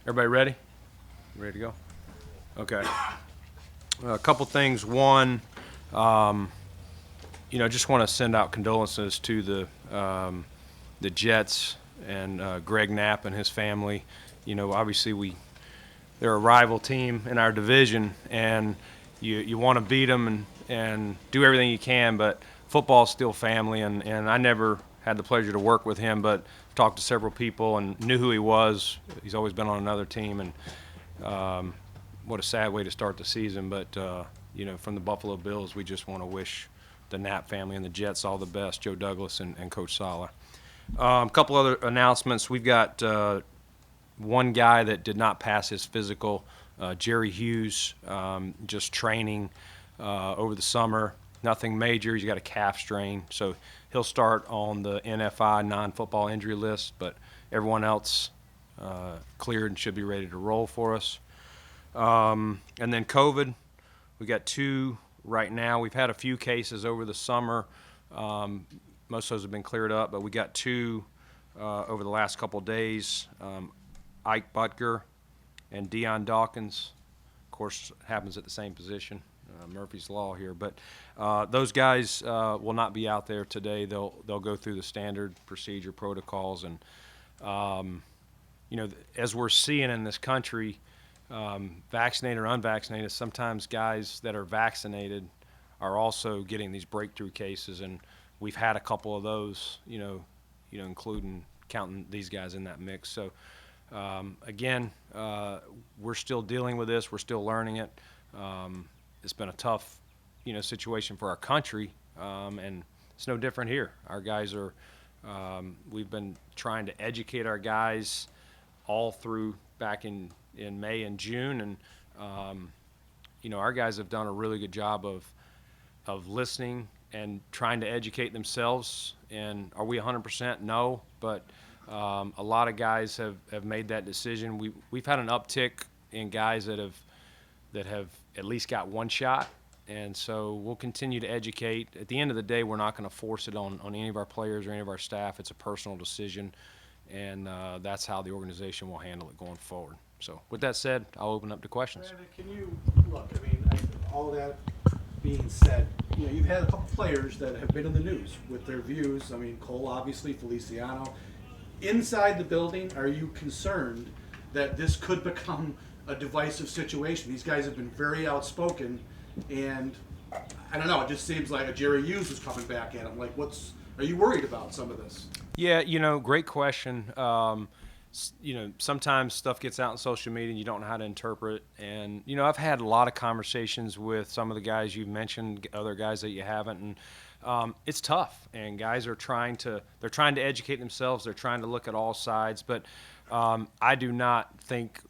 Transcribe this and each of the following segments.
Everybody ready? Ready to go? Okay. A couple things. One, just want to send out condolences to the Jets and Greg Knapp and his family. Obviously they're a rival team in our division, and you want to beat them and do everything you can, but football's still family, and I never had the pleasure to work with him, but talked to several people and knew who he was. He's always been on another team, and what a sad way to start the season. But, from the Buffalo Bills, we just want to wish the Knapp family and the Jets all the best, Joe Douglas and Coach Sala. A couple other announcements. We've got one guy that did not pass his physical, Jerry Hughes, just training over the summer. Nothing major. He's got a calf strain, so he'll start on the NFI non-football injury list, but everyone else cleared and should be ready to roll for us. And then COVID, we got 2 right now. We've had a few cases over the summer. Most of those have been cleared up, but we got 2 over the last couple of days. Ike Butker and Deion Dawkins. Of course, it happens at the same position. Murphy's Law here, but those guys will not be out there today. They'll go through the standard procedure protocols, and as we're seeing in this country, vaccinated or unvaccinated, sometimes guys that are vaccinated are also getting these breakthrough cases, and we've had a couple of those, including counting these guys in that mix. So again, we're still dealing with this. We're still learning it. It's been a tough, situation for our country, and it's no different here. Our guys are, we've been trying to educate our guys all through back in May and June, and our guys have done a really good job of listening and trying to educate themselves. And are we 100%? No, but a lot of guys have made that decision. We've had an uptick in guys that have at least got one shot, and so we'll continue to educate. At the end of the day, we're not going to force it on any of our players or any of our staff. It's a personal decision, and that's how the organization will handle it going forward. So with that said, I'll open up to questions. Brandon, can you look? All that being said, you've had a couple players that have been in the news with their views. Cole, obviously, Feliciano. Inside the building, are you concerned that this could become a divisive situation? These guys have been very outspoken, and I don't know, it just seems like a Jerry Hughes is coming back at him. Are you worried about some of this? Yeah, great question. Sometimes stuff gets out on social media and you don't know how to interpret. And, I've had a lot of conversations with some of the guys you've mentioned, other guys that you haven't, and it's tough. And guys are trying to educate themselves. They're trying to look at all sides. But I do not think,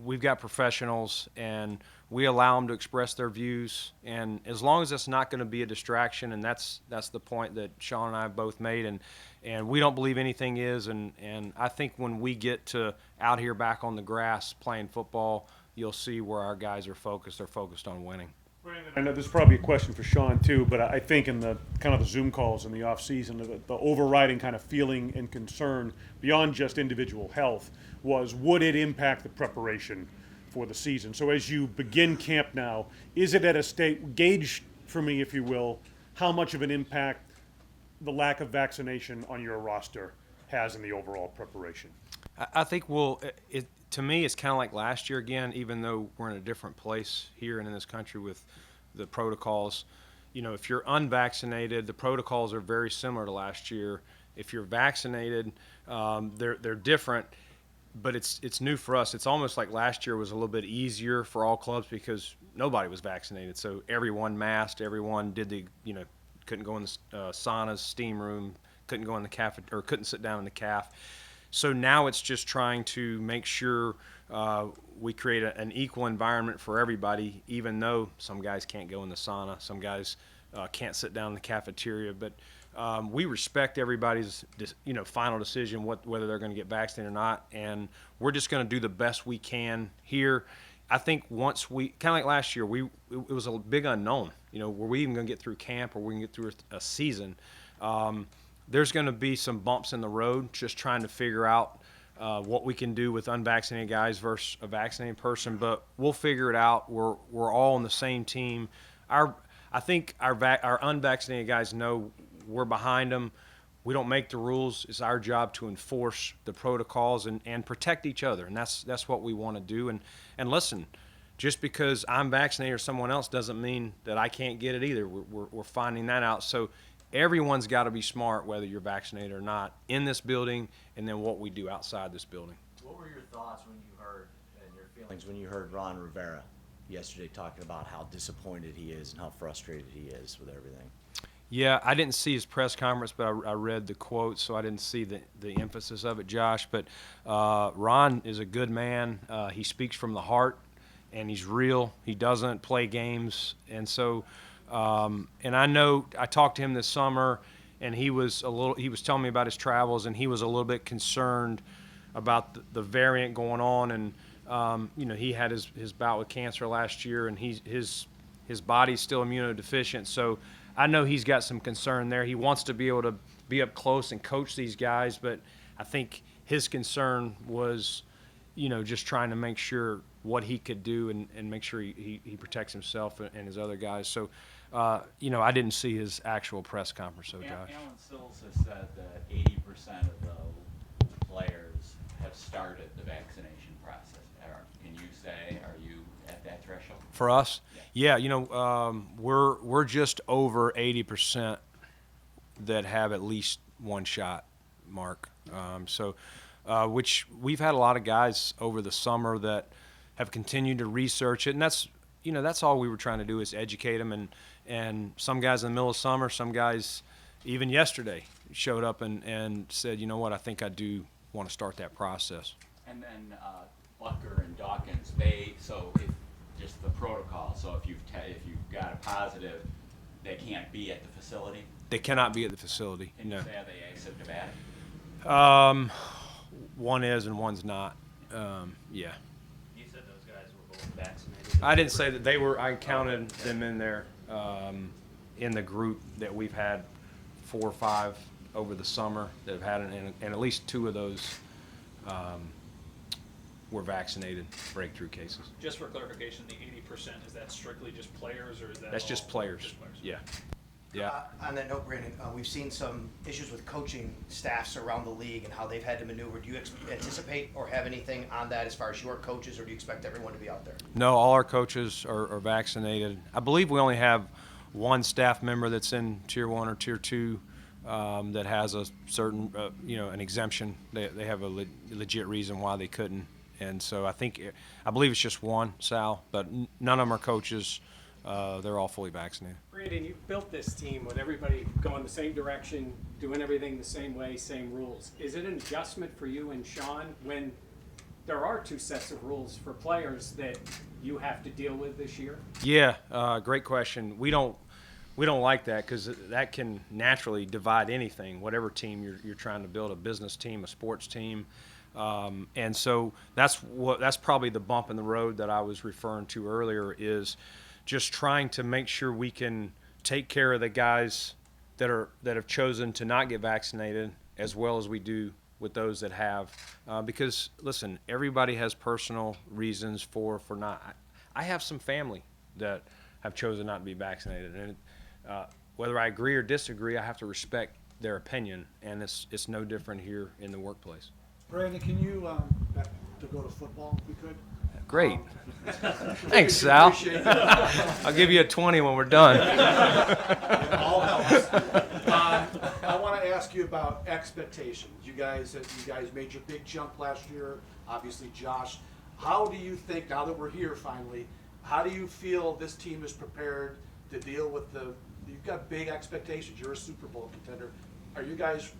we've got professionals, and we allow them to express their views. And as long as it's not going to be a distraction, and that's the point that Sean and I have both made, and we don't believe anything is. And I think when we get to out here back on the grass playing football, you'll see where our guys are focused. They're focused on winning. Brandon, I know this is probably a question for Sean too, but I think in the kind of the Zoom calls in the off season, the overriding kind of feeling and concern beyond just individual health was, would it impact the preparation for the season? So as you begin camp now, is it at a state, gauge for me, if you will, how much of an impact the lack of vaccination on your roster has in the overall preparation? I think to me, it's kind of like last year again, even though we're in a different place here and in this country with the protocols. If you're unvaccinated, the protocols are very similar to last year. If you're vaccinated, they're different, but it's new for us. It's almost like last year was a little bit easier for all clubs because nobody was vaccinated. So everyone masked, everyone did couldn't go in the saunas, steam room, couldn't go in the cafe, or couldn't sit down in the caf. So now it's just trying to make sure we create an equal environment for everybody, even though some guys can't go in the sauna, some guys can't sit down in the cafeteria. But we respect everybody's final decision whether they're going to get vaccinated or not, and we're just going to do the best we can here. I think once we, kind of like last year, it was a big unknown. Were we even going to get through camp, or we can get through a season? There's going to be some bumps in the road, just trying to figure out what we can do with unvaccinated guys versus a vaccinated person, but we'll figure it out. We're all on the same team. I think our unvaccinated guys know we're behind them. We don't make the rules. It's our job to enforce the protocols and protect each other, and that's what we want to do. And listen, just because I'm vaccinated or someone else doesn't mean that I can't get it either. We're finding that out. So everyone's got to be smart, whether you're vaccinated or not, in this building, and then what we do outside this building. What were your thoughts when you heard, and your feelings when you heard Ron Rivera yesterday talking about how disappointed he is and how frustrated he is with everything? Yeah, I didn't see his press conference, but I read the quote, so I didn't see the emphasis of it, Josh. But Ron is a good man. He speaks from the heart, and he's real. He doesn't play games. And so, and I know I talked to him this summer, and he was telling me about his travels, and he was a little bit concerned about the variant going on. And, he had his bout with cancer last year, and his body's still immunodeficient. So I know he's got some concern there. He wants to be able to be up close and coach these guys, but I think his concern was, just trying to make sure what he could do and make sure he protects himself and his other guys. So, I didn't see his actual press conference, so Josh. Alan Sills has said that 80% of the players have started the vaccination process. Can you say, are you at that threshold? For us? Yeah, we're just over 80% that have at least one shot, Mark. Which we've had a lot of guys over the summer that have continued to research it, and that's all we were trying to do is educate them. And some guys in the middle of summer, some guys even yesterday showed up and said, you know what, I think I do want to start that process. And then Bucker and Dawkins, just the protocol. So if you've got a positive, they can't be at the facility. They cannot be at the facility. Can No. you say are they asymptomatic? One is and one's not. Yeah. You said those guys were both vaccinated. I didn't say that they were. I counted them in there in the group that we've had 4 or 5 over the summer that have had it, and at least 2 of those were vaccinated breakthrough cases. Just for clarification, the 80%, is that strictly just players, or is that That's all? just players. Just players. Yeah. Yeah. On that note, Brandon, we've seen some issues with coaching staffs around the league and how they've had to maneuver. Do you anticipate or have anything on that as far as your coaches, or do you expect everyone to be out there? No, all our coaches are vaccinated. I believe we only have one staff member that's in Tier 1 or Tier 2 that has a certain, an exemption. They have a legit reason why they couldn't. And so I believe it's just one, Sal, but none of them are coaches. They're all fully vaccinated. Brandon, you built this team with everybody going the same direction, doing everything the same way, same rules. Is it an adjustment for you and Sean when there are 2 sets of rules for players that you have to deal with this year? Yeah, great question. We don't like that because that can naturally divide anything, whatever team you're trying to build, a business team, a sports team. And so that's probably the bump in the road that I was referring to earlier, is just trying to make sure we can take care of the guys that have chosen to not get vaccinated as well as we do with those that have. Because listen, everybody has personal reasons for not. I have some family that have chosen not to be vaccinated, and whether I agree or disagree, I have to respect their opinion, and it's no different here in the workplace. Brandon, can you back to go to football if we could? Great. Thanks, Sal. Appreciate it. I'll give you a 20 when we're done. It all helps. I want to ask you about expectations. You guys made your big jump last year. Obviously, Josh. How do you think, now that we're here finally, how do you feel this team is prepared to deal with you've got big expectations. You're a Super Bowl contender. Are you guys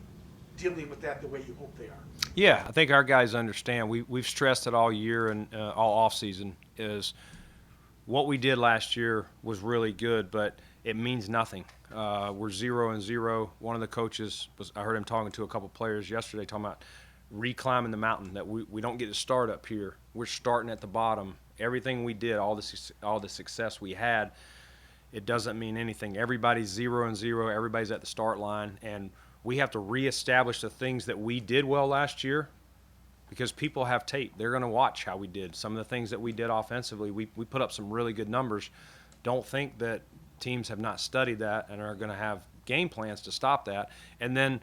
dealing with that the way you hope they are? Yeah, I think our guys understand. We've stressed it all year and all off season is what we did last year was really good, but it means nothing. We're 0-0. One of the coaches I heard him talking to a couple players yesterday, talking about reclimbing the mountain, that we don't get to start up here. We're starting at the bottom. Everything we did, all the success we had, it doesn't mean anything. Everybody's 0-0. Everybody's at the start line, and we have to reestablish the things that we did well last year because people have tape. They're going to watch how we did. Some of the things that we did offensively, we put up some really good numbers. Don't think that teams have not studied that and are going to have game plans to stop that. And then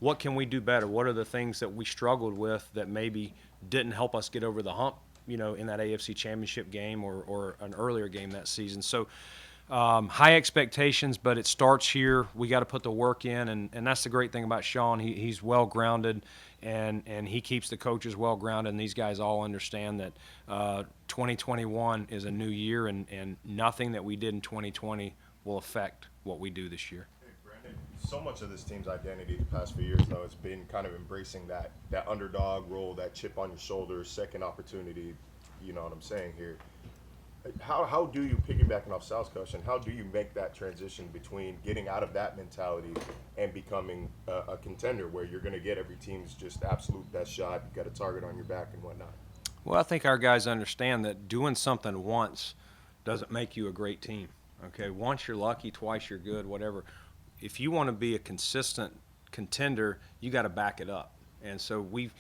what can we do better? What are the things that we struggled with that maybe didn't help us get over the hump, in that AFC Championship game or an earlier game that season? So high expectations, but it starts here. We got to put the work in, and that's the great thing about Sean. He's well-grounded, and he keeps the coaches well-grounded, and these guys all understand that 2021 is a new year, and nothing that we did in 2020 will affect what we do this year. Brandon, so much of this team's identity the past few years, though, has been kind of embracing that underdog role, that chip on your shoulder, second opportunity. You know what I'm saying here. How do you, piggybacking off Sal's question, how do you make that transition between getting out of that mentality and becoming a contender where you're going to get every team's just absolute best shot, you got a target on your back and whatnot? Well, I think our guys understand that doing something once doesn't make you a great team. Okay, once you're lucky, twice you're good, whatever. If you want to be a consistent contender, you got to back it up. And so we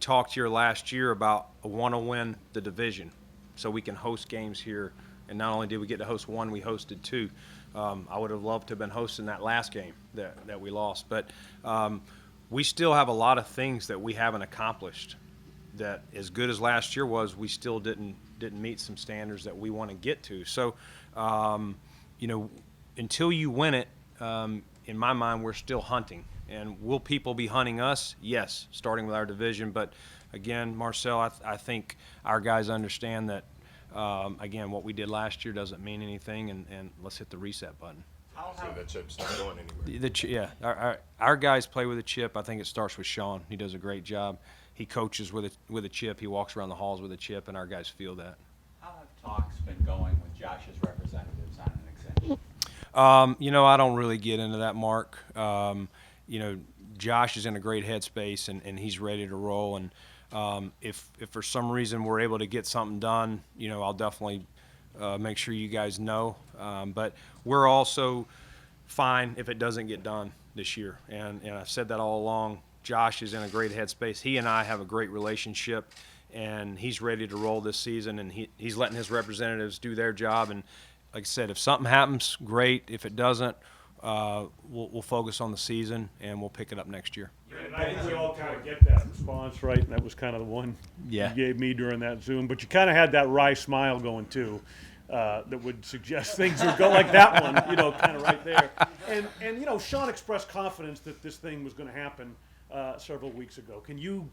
talked here last year about want to win the division so we can host games here. And not only did we get to host one, we hosted two. I would have loved to have been hosting that last game that we lost. But we still have a lot of things that we haven't accomplished that, as good as last year was, we still didn't meet some standards that we want to get to. So, until you win it, in my mind, we're still hunting. And will people be hunting us? Yes, starting with our division. But, again, Marcel, I think our guys understand that, again, what we did last year doesn't mean anything, and let's hit the reset button. So the chip's not going anywhere. Our guys play with a chip. I think it starts with Sean. He does a great job. He coaches with a chip. He walks around the halls with a chip, and our guys feel that. How have talks been going with Josh's representatives on an extension? I don't really get into that, Mark. Josh is in a great headspace, and he's ready to roll. And if for some reason we're able to get something done, I'll definitely make sure you guys know. But we're also fine if it doesn't get done this year. And I've said that all along. Josh is in a great headspace. He and I have a great relationship, and he's ready to roll this season, and he's letting his representatives do their job. And like I said, if something happens, great. If it doesn't, we'll focus on the season, and we'll pick it up next year. And I think we all kind of get that response, right? And that was kind of the one Yeah. you gave me during that Zoom. But you kind of had that wry smile going, too, that would suggest things would go like that one, kind of right there. And Sean expressed confidence that this thing was going to happen several weeks ago. Can you,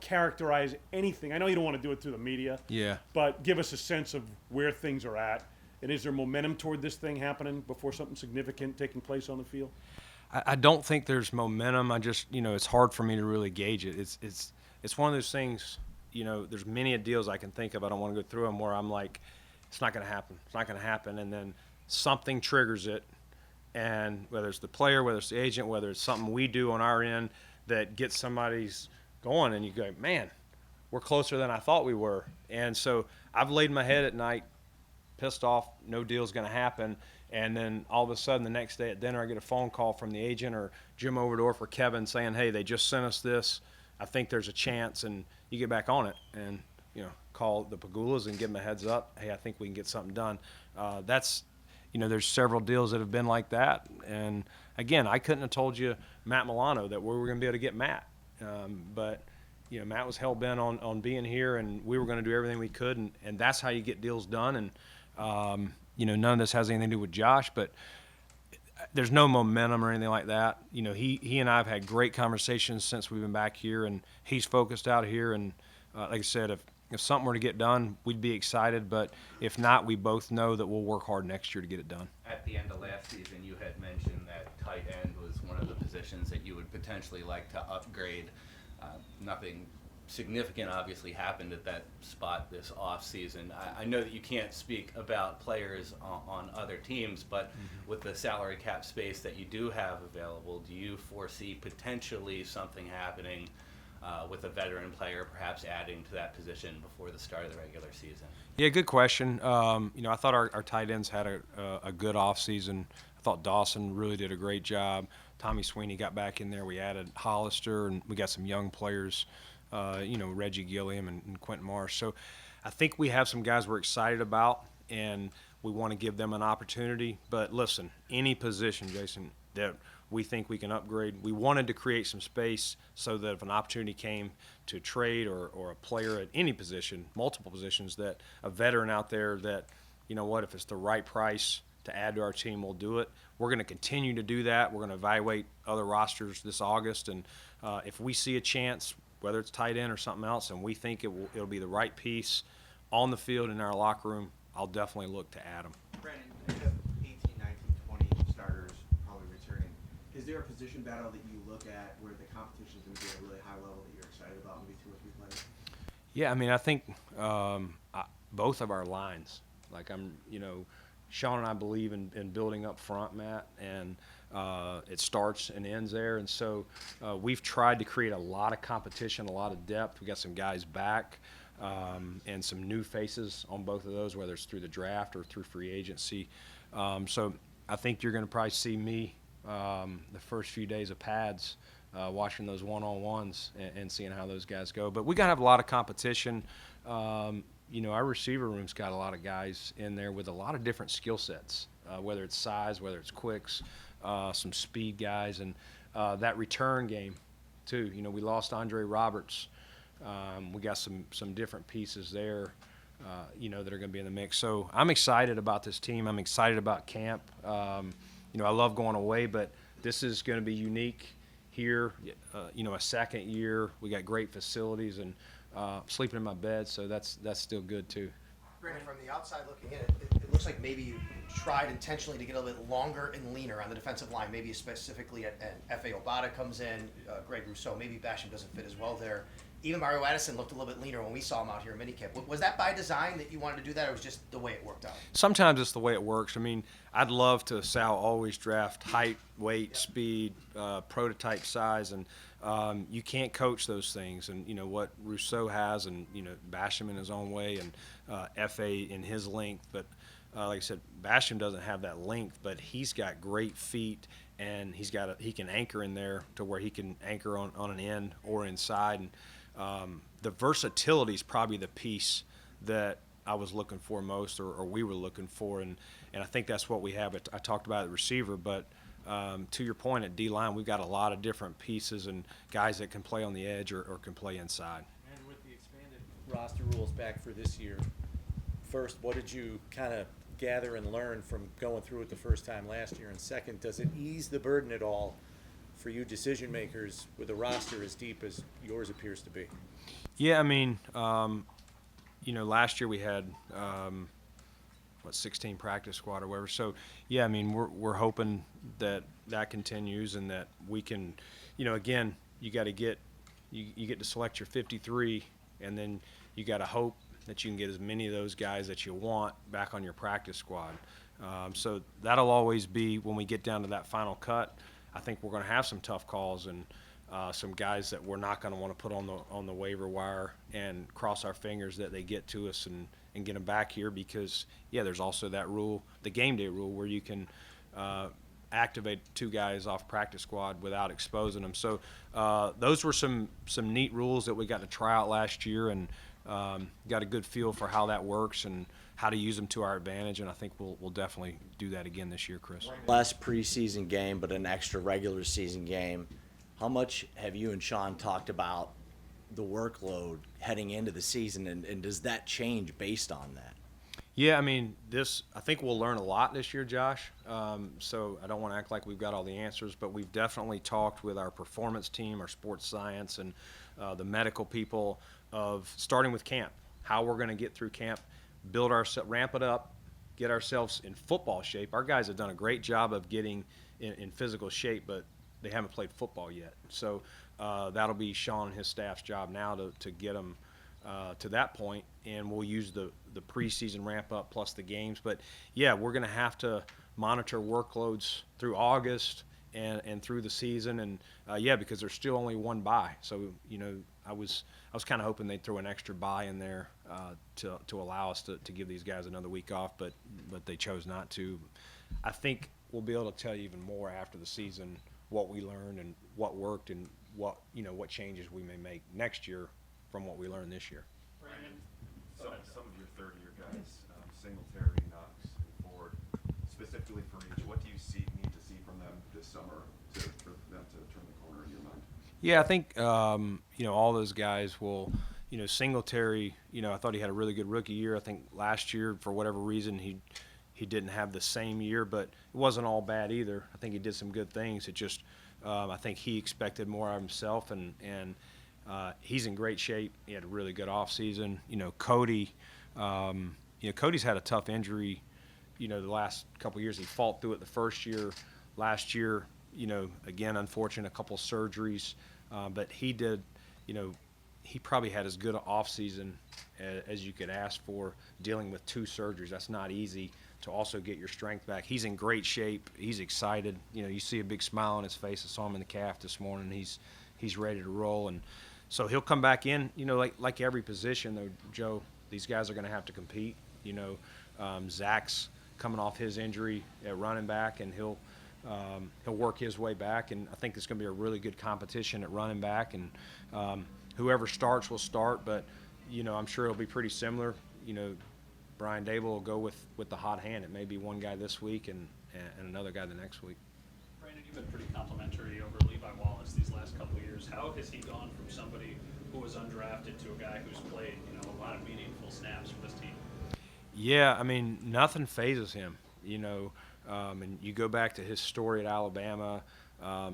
characterize anything? I know you don't want to do it through the media. Yeah. But give us a sense of where things are at. And is there momentum toward this thing happening before something significant taking place on the field? I don't think there's momentum. I just, it's hard for me to really gauge it. It's one of those things, there's many deals I can think of. I don't want to go through them where I'm like, it's not going to happen. It's not going to happen. And then something triggers it. And whether it's the player, whether it's the agent, whether it's something we do on our end that gets somebody's going, and you go, man, we're closer than I thought we were. And so I've laid my head at night, pissed off, no deal's going to happen. And then all of a sudden the next day at dinner I get a phone call from the agent or Jim Overdorf or Kevin saying, hey, they just sent us this. I think there's a chance. And you get back on it and, call the Pagulas and give them a heads up. Hey, I think we can get something done. There's several deals that have been like that. And, again, I couldn't have told you, Matt Milano, that we were going to be able to get Matt. But Matt was hell-bent on being here, and we were going to do everything we could. And that's how you get deals done. And, none of this has anything to do with Josh, but there's no momentum or anything like that. He and I have had great conversations since we've been back here, and he's focused out here. And like I said, if something were to get done, we'd be excited. But if not, we both know that we'll work hard next year to get it done. At the end of last season, you had mentioned that tight end was one of the positions that you would potentially like to upgrade. Nothing significant obviously happened at that spot this off season. I know that you can't speak about players on other teams, but with the salary cap space that you do have available, do you foresee potentially something happening with a veteran player, perhaps adding to that position before the start of the regular season? Yeah, good question. I thought our tight ends had a good offseason. I thought Dawson really did a great job. Tommy Sweeney got back in there. We added Hollister, and we got some young players Reggie Gilliam and Quentin Marsh. So I think we have some guys we're excited about, and we want to give them an opportunity. But listen, any position, Jason, that we think we can upgrade, we wanted to create some space so that if an opportunity came to trade or a player at any position, multiple positions, that a veteran out there that, you know what, if it's the right price to add to our team, we'll do it. We're going to continue to do that. We're going to evaluate other rosters this August, and if we see a chance, whether it's tight end or something else, and we think it'll be the right piece on the field in our locker room, I'll definitely look to add them. Brandon, you have 18, 19, 20 starters probably returning. Is there a position battle that you look at where the competition is going to be at a really high level that you're excited about, maybe 2 or 3 players? Yeah, I mean, I think both of our lines, Sean and I believe in building up front, Matt, and it starts and ends there. And so we've tried to create a lot of competition, a lot of depth. We got some guys back and some new faces on both of those, whether it's through the draft or through free agency. So I think you're going to probably see me the first few days of pads watching those one-on-ones and seeing how those guys go. But we got to have a lot of competition. Our receiver room's got a lot of guys in there with a lot of different skill sets, whether it's size, whether it's quicks, some speed guys, and that return game too. We lost Andre Roberts. We got some different pieces there, that are going to be in the mix. So I'm excited about this team. I'm excited about camp. I love going away, but this is going to be unique here. A second year. We got great facilities and sleeping in my bed, so that's still good too. Brandon, from the outside looking in, it looks like maybe you tried intentionally to get a little bit longer and leaner on the defensive line, maybe specifically at F.A. Obata comes in, Greg Rousseau, maybe Basham doesn't fit as well there. Even Mario Addison looked a little bit leaner when we saw him out here in minicamp. Was that by design that you wanted to do that, or was it just the way it worked out? Sometimes it's the way it works. I mean, I'd love to, Sal, always draft height, weight, speed, prototype size, and you can't coach those things. And, what Rousseau has, and, Basham in his own way, and F.A. in his length. But like I said, Basham doesn't have that length, but he's got great feet, and he can anchor in there to where he can anchor on an end or inside. And the versatility is probably the piece that I was looking for most, or we were looking for, and I think that's what we have. I talked about the receiver, but to your point at D-line, we've got a lot of different pieces and guys that can play on the edge or can play inside. And with the expanded roster rules back for this year, first, what did you kind of gather and learn from going through it the first time last year? And second, does it ease the burden at all for you decision makers with a roster as deep as yours appears to be? Yeah, I mean, last year we had 16 practice squad or whatever. So yeah, I mean, we're hoping that continues and that we can, again, you got to get you get to select your 53, and then you got to hope that you can get as many of those guys that you want back on your practice squad. So that'll always be when we get down to that final cut. I think we're going to have some tough calls and some guys that we're not going to want to put on the waiver wire and cross our fingers that they get to us and get them back here, because there's also that rule, the game day rule, where you can activate 2 guys off practice squad without exposing them. So those were some neat rules that we got to try out last year, and got a good feel for how that works and how to use them to our advantage, and I think we'll definitely do that again this year, Chris. Last preseason game, but an extra regular season game. How much have you and Sean talked about the workload heading into the season, and does that change based on that? Yeah, I mean, I think we'll learn a lot this year, Josh. So I don't want to act like we've got all the answers, but we've definitely talked with our performance team, our sports science, and the medical people of starting with camp, how we're going to get through camp, ramp it up, get ourselves in football shape. Our guys have done a great job of getting in physical shape, but they haven't played football yet. So that'll be Sean and his staff's job now to get them to that point, and we'll use the preseason ramp up plus the games. But yeah, we're going to have to monitor workloads through August and through the season, and because there's still only one bye. So I was kind of hoping they'd throw an extra bye in there to allow us to give these guys another week off, but they chose not to. I think we'll be able to tell you even more after the season what we learned and what worked and what changes we may make next year from what we learned this year. Brandon, Some of your third-year guys, Singletary, Knox, and Ford, specifically for each, what do you need to see from them this summer for them to turn the corner in your mind? Yeah, I think all those guys will. Singletary. I thought he had a really good rookie year. I think last year, for whatever reason, he didn't have the same year, but it wasn't all bad either. I think he did some good things. It just I think he expected more of himself, and he's in great shape. He had a really good offseason. Cody. Cody's had a tough injury. The last couple of years, he fought through it the first year. Last year, again, unfortunate, a couple surgeries, but he did. He probably had as good an offseason as you could ask for, dealing with 2 surgeries. That's not easy to also get your strength back. He's in great shape. He's excited. You see a big smile on his face. I saw him in the calf this morning. He's ready to roll, and so he'll come back in. Like every position, though, Joe, these guys are going to have to compete. Zach's coming off his injury at running back, and he'll work his way back, and I think it's going to be a really good competition at running back, and whoever starts will start, but I'm sure it'll be pretty similar. Brian Dable will go with the hot hand. It may be one guy this week and another guy the next week. Brandon, you've been pretty complimentary over Levi Wallace these last couple of years. How has he gone from somebody who was undrafted to a guy who's played a lot of meaningful snaps for this team? Yeah, I mean, nothing phases him. And you go back to his story at Alabama.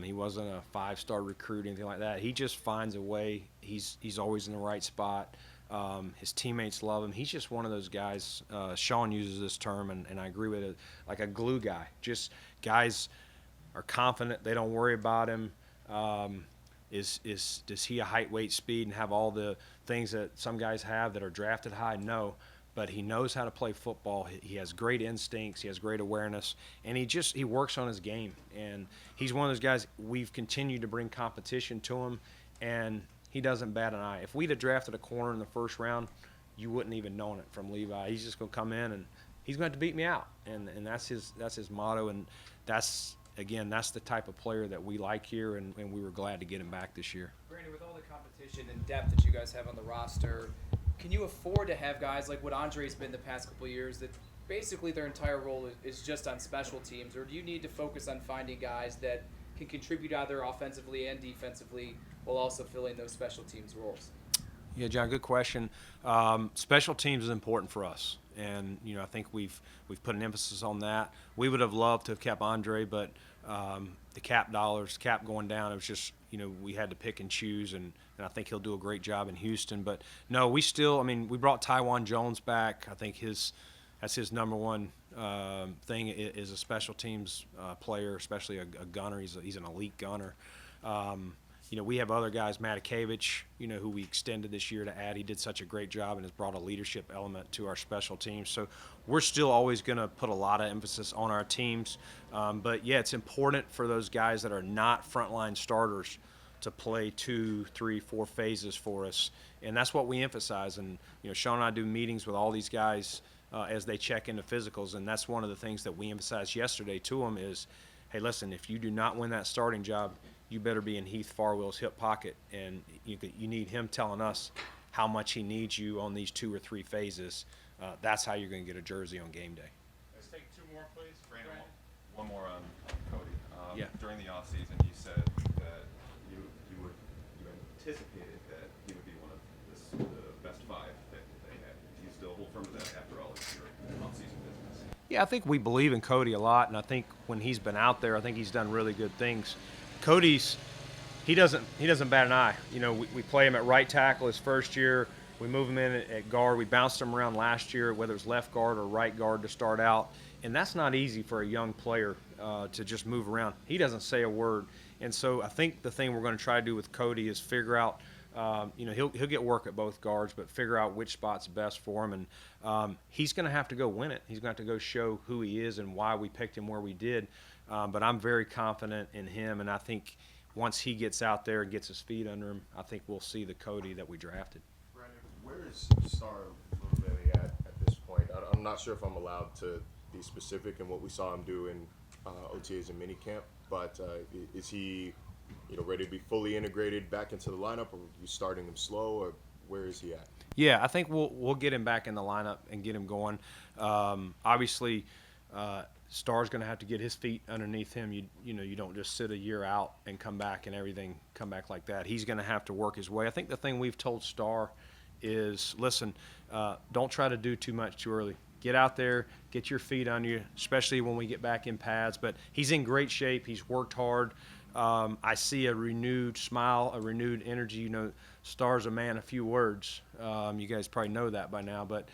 He wasn't a 5-star recruit, anything like that. He just finds a way. He's always in the right spot. His teammates love him. He's just one of those guys. Sean uses this term, and I agree with it, like a glue guy. Just guys are confident. They don't worry about him. Does he a height, weight, speed, and have all the things that some guys have that are drafted high? No. But he knows how to play football. He has great instincts. He has great awareness, and he works on his game. And he's one of those guys. We've continued to bring competition to him, and he doesn't bat an eye. If we'd have drafted a corner in the first round, you wouldn't even known it from Levi. He's just going to come in and he's going to beat me out, and that's his motto. And that's the type of player that we like here, and we were glad to get him back this year. Brandon, with all the competition and depth that you guys have on the roster, can you afford to have guys like what Andre's been the past couple of years that basically their entire role is just on special teams, or do you need to focus on finding guys that can contribute either offensively and defensively while also filling those special teams roles? Yeah, John, good question. Special teams is important for us, and I think we've put an emphasis on that. We would have loved to have kept Andre, but the cap going down, it was just we had to pick and choose, and I think he'll do a great job in Houston. But no, we brought Tywan Jones back. I think that's his number one thing is a special teams player, especially a gunner. He's an elite gunner. We have other guys, Matakevich, who we extended this year to add. He did such a great job and has brought a leadership element to our special teams. So we're still always going to put a lot of emphasis on our teams. But, yeah, it's important for those guys that are not frontline starters to play 2, 3, 4 phases for us. And that's what we emphasize. And, Sean and I do meetings with all these guys as they check into physicals. And that's one of the things that we emphasized yesterday to them is, hey, listen, if you do not win that starting job, you better be in Heath Farwell's hip pocket, and you need him telling us how much he needs you on these 2 or 3 phases. That's how you're going to get a jersey on game day. Let's take 2 more, please. Brandon, one more on Cody. Yeah. During the offseason, you said that you anticipated that he would be one of the best 5 that they had. Do you still hold firm to that after all of your offseason business? Yeah, I think we believe in Cody a lot, and I think when he's been out there, I think he's done really good things. Cody's he doesn't bat an eye. We play him at right tackle his first year. We move him in at guard. We bounced him around last year, whether it's left guard or right guard to start out, and that's not easy for a young player to just move around. He doesn't say a word, and so I think the thing we're going to try to do with Cody is figure out. He'll get work at both guards, but figure out which spot's best for him, and he's going to have to go win it. He's going to have to go show who he is and why we picked him where we did. But I'm very confident in him, and I think once he gets out there and gets his feet under him, I think we'll see the Cody that we drafted. Brandon, where is Star Lotulelei at this point? I'm not sure if I'm allowed to be specific in what we saw him do in OTAs and minicamp, but is he ready to be fully integrated back into the lineup, or are you starting him slow, or where is he at? Yeah, I think we'll get him back in the lineup and get him going. Obviously, Starr's going to have to get his feet underneath him. You don't just sit a year out and come back and everything come back like that. He's going to have to work his way. I think the thing we've told Starr is, listen, don't try to do too much too early. Get out there, get your feet under you, especially when we get back in pads. But he's in great shape. He's worked hard. I see a renewed smile, a renewed energy. You know, Starr's a man of few words. You guys probably know that by now. But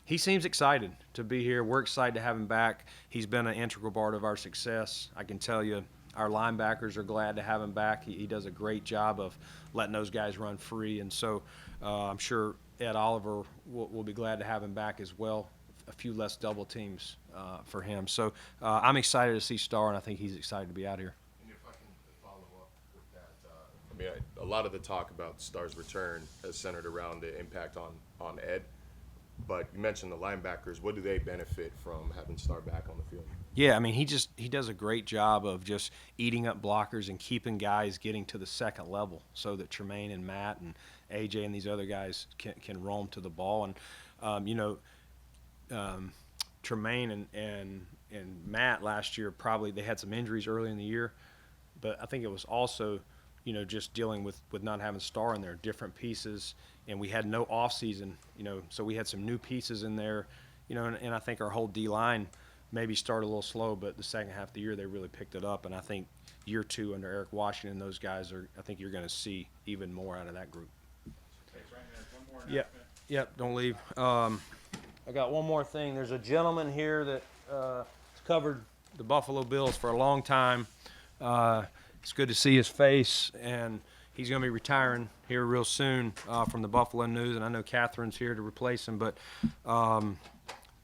he seems excited to be here. We're excited to have him back. He's been an integral part of our success. I can tell you our linebackers are glad to have him back. He does a great job of letting those guys run free. And so I'm sure Ed Oliver will be glad to have him back as well. A few less double teams for him. So I'm excited to see Starr, and I think he's excited to be out here. And if I can follow up with that, a lot of the talk about Starr's return has centered around the impact on Ed. But you mentioned the linebackers. What do they benefit from having Starr back on the field? Yeah, I mean, he does a great job of just eating up blockers and keeping guys getting to the second level so that Tremaine and Matt and AJ and these other guys can roam to the ball. And, Tremaine and Matt last year, probably they had some injuries early in the year, but I think it was also, just dealing with not having Starr in there, different pieces, and we had no off season, so we had some new pieces in there, and I think our whole D-line maybe started a little slow, but the second half of the year they really picked it up, and I think year two under Eric Washington, those guys I think you're going to see even more out of that group. Thanks, Ryan. One more Yep, don't leave. I got one more thing. There's a gentleman here that has covered the Buffalo Bills for a long time. It's good to see his face, and he's going to be retiring here real soon from the Buffalo News, and I know Catherine's here to replace him. But,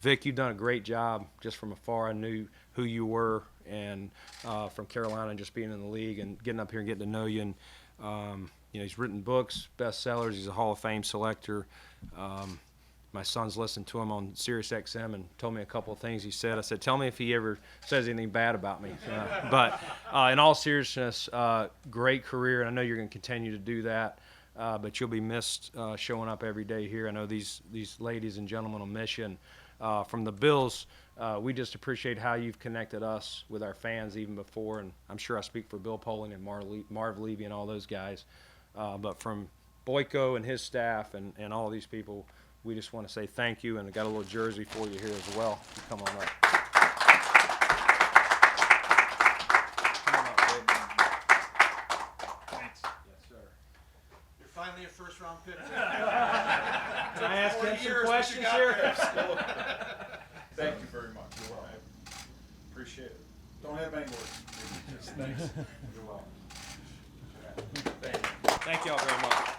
Vic, you've done a great job. Just from afar, I knew who you were, and from Carolina, just being in the league and getting up here and getting to know you. And, he's written books, bestsellers. He's a Hall of Fame selector. My son's listened to him on Sirius XM and told me a couple of things he said. I said, tell me if he ever says anything bad about me. But in all seriousness, great career, and I know you're going to continue to do that. But you'll be missed showing up every day here. I know these ladies and gentlemen will miss you. And from the Bills, we just appreciate how you've connected us with our fans even before. And I'm sure I speak for Bill Poling and Marv Levy and all those guys. But from Boyko and his staff and all these people, we just want to say thank you, and I got a little jersey for you here as well. Come on up. Thanks. Yes, sir. You're finally a first-round pick. Can I ask him some questions here? Thank you very much. I appreciate it. Don't have any words. Just thanks. You're welcome. Thank you all very much.